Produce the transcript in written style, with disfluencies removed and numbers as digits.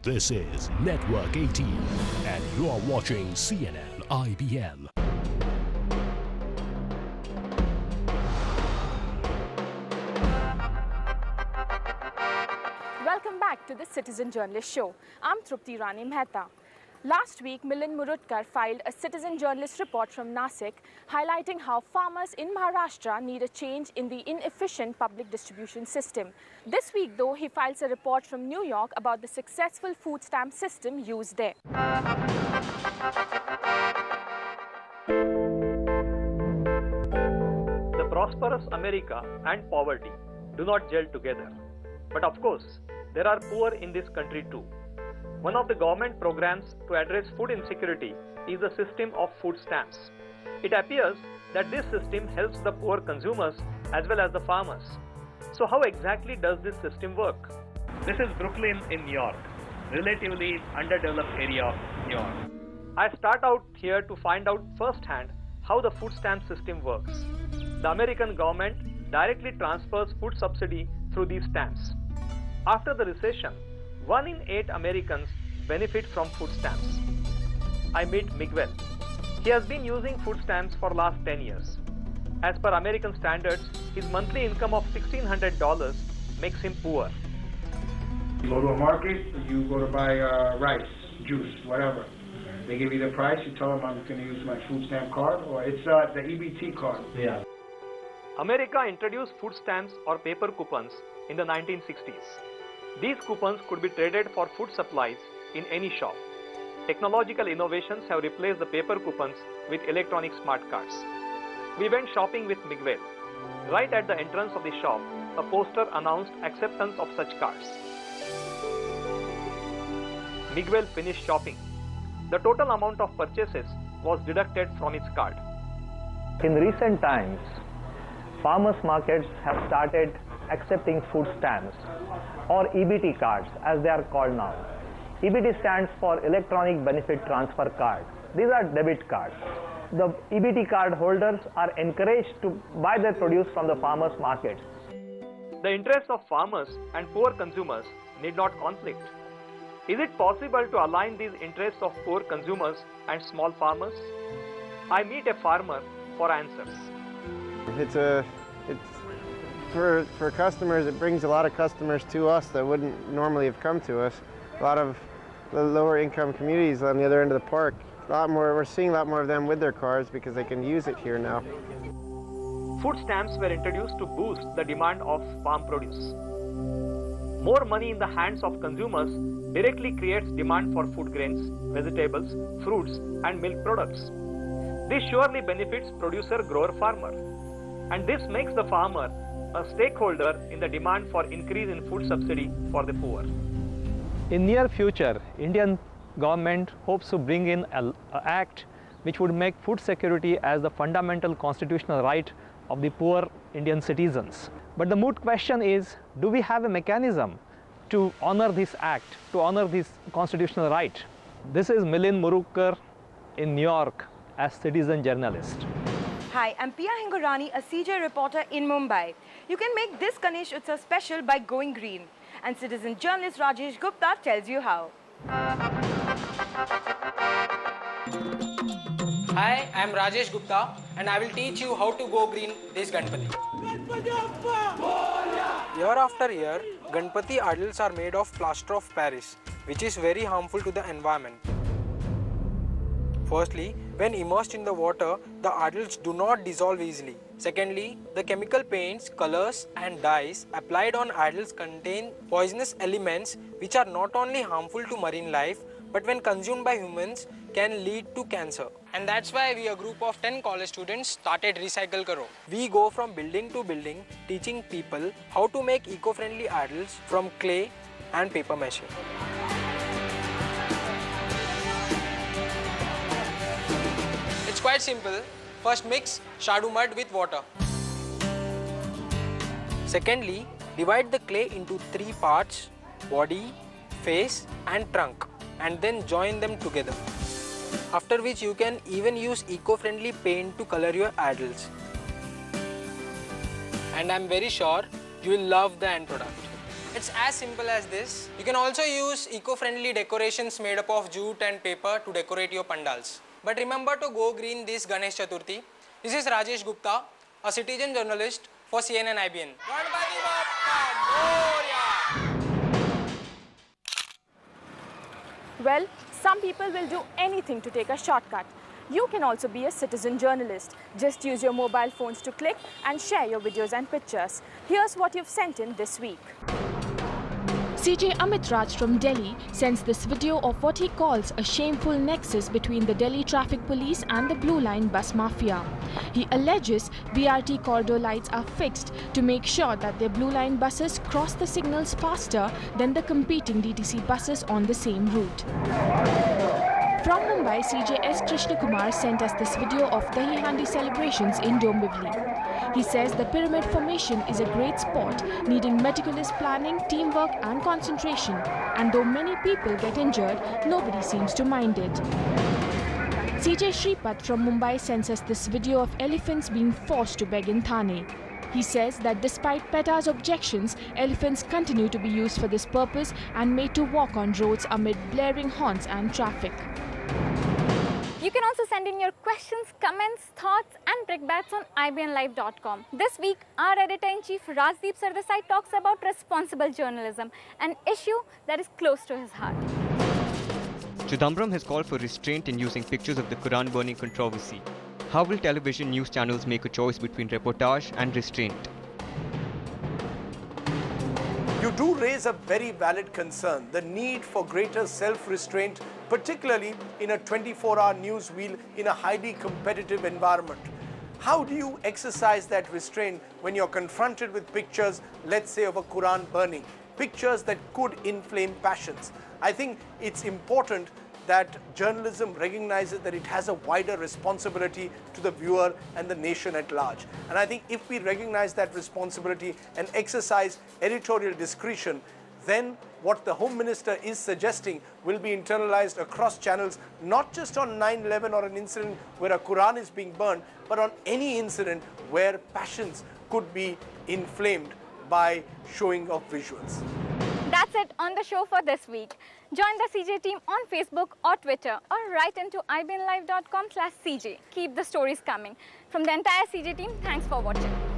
This is Network 18 and you are watching CNN IBN. Welcome back to the Citizen Journalist Show. I'm Trupti Rani Mehta. Last week, Milind Murugkar filed a citizen journalist report from Nasik highlighting how farmers in Maharashtra need a change in the inefficient public distribution system. This week, though, he files a report from New York about the successful food stamp system used there. The prosperous America and poverty do not gel together. But of course, there are poor in this country too. One of the government programs to address food insecurity is the system of food stamps. It appears that this system helps the poor consumers as well as the farmers. So how exactly does this system work? This is Brooklyn in New York, relatively underdeveloped area of New York. I start out here to find out firsthand how the food stamp system works. The American government directly transfers food subsidy through these stamps. After the recession, 1 in 8 Americans benefit from food stamps. I meet Miguel. He has been using food stamps for last 10 years. As per American standards, his monthly income of $1,600 makes him poor. You go to a market, you go to buy rice, juice, whatever. They give you the price, you tell them I'm going to use my food stamp card, or it's the EBT card. Yeah. America introduced food stamps or paper coupons in the 1960s. These coupons could be traded for food supplies in any shop. Technological innovations have replaced the paper coupons with electronic smart cards. We went shopping with Miguel. Right at the entrance of the shop, a poster announced acceptance of such cards. Miguel finished shopping. The total amount of purchases was deducted from his card. In recent times, farmers markets have started accepting food stamps or EBT cards as they are called now. EBT stands for Electronic Benefit Transfer Card. These are debit cards. The EBT card holders are encouraged to buy their produce from the farmers markets. The interests of farmers and poor consumers need not conflict. Is it possible to align these interests of poor consumers and small farmers? I meet a farmer for answers. For customers, it brings a lot of customers to us that wouldn't normally have come to us. A lot of the lower income communities on the other end of the park, we're seeing a lot more of them with their cards because they can use it here now. Food stamps were introduced to boost the demand of farm produce. More money in the hands of consumers directly creates demand for food grains, vegetables, fruits and milk products. This surely benefits producer-grower-farmer. And this makes the farmer a stakeholder in the demand for increase in food subsidy for the poor. In near future, Indian government hopes to bring in an act which would make food security as the fundamental constitutional right of the poor Indian citizens. But the moot question is, do we have a mechanism to honor this act, to honor this constitutional right? This is Milind Murugkar in New York as citizen journalist. Hi, I'm Pia Hingorani, a CJ reporter in Mumbai. You can make this Ganesh Utsav special by going green. And citizen journalist Rajesh Gupta tells you how. Hi, I'm Rajesh Gupta and I will teach you how to go green this Ganpati. Year after year, Ganpati idols are made of plaster of Paris, which is very harmful to the environment. Firstly, when immersed in the water, the idols do not dissolve easily. Secondly, the chemical paints, colors and dyes applied on idols contain poisonous elements which are not only harmful to marine life, but when consumed by humans can lead to cancer. And that's why we, a group of 10 college students, started Recycle Karo. We go from building to building, teaching people how to make eco-friendly idols from clay and paper mache. It's quite simple. First, mix shadu mud with water. Secondly, divide the clay into 3 parts: body, face and trunk, and then join them together. After which you can even use eco-friendly paint to color your idols. And I'm very sure you will love the end product. It's as simple as this. You can also use eco-friendly decorations made up of jute and paper to decorate your pandals. But remember to go green this Ganesh Chaturthi. This is Rajesh Gupta, a citizen journalist for CNN IBN. Well, some people will do anything to take a shortcut. You can also be a citizen journalist. Just use your mobile phones to click and share your videos and pictures. Here's what you've sent in this week. CJ Amit Raj from Delhi sends this video of what he calls a shameful nexus between the Delhi Traffic Police and the Blue Line bus mafia. He alleges BRT corridor lights are fixed to make sure that their Blue Line buses cross the signals faster than the competing DTC buses on the same route. From Mumbai, CJ S. Krishnakumar sent us this video of Dahi Handi celebrations in Dombivli. He says the pyramid formation is a great sport, needing meticulous planning, teamwork and concentration. And though many people get injured, nobody seems to mind it. CJ Shripat from Mumbai sends us this video of elephants being forced to beg in Thane. He says that despite PETA's objections, elephants continue to be used for this purpose and made to walk on roads amid blaring horns and traffic. You can also send in your questions, comments, thoughts and brickbats on IBNlive.com. This week, our editor-in-chief Rajdeep Sardesai talks about responsible journalism, an issue that is close to his heart. Chidambaram has called for restraint in using pictures of the Quran burning controversy. How will television news channels make a choice between reportage and restraint? You do raise a very valid concern, the need for greater self-restraint, particularly in a 24-hour news wheel in a highly competitive environment. How do you exercise that restraint when you're confronted with pictures, let's say, of a Quran burning, pictures that could inflame passions? I think it's important that journalism recognizes that it has a wider responsibility to the viewer and the nation at large. And I think if we recognize that responsibility and exercise editorial discretion, then what the Home Minister is suggesting will be internalized across channels, not just on 9/11 or an incident where a Quran is being burned, but on any incident where passions could be inflamed by showing of visuals. That's it on the show for this week. Join the CJ team on Facebook or Twitter or write into IBNlive.com/CJ. Keep the stories coming. From the entire CJ team, thanks for watching.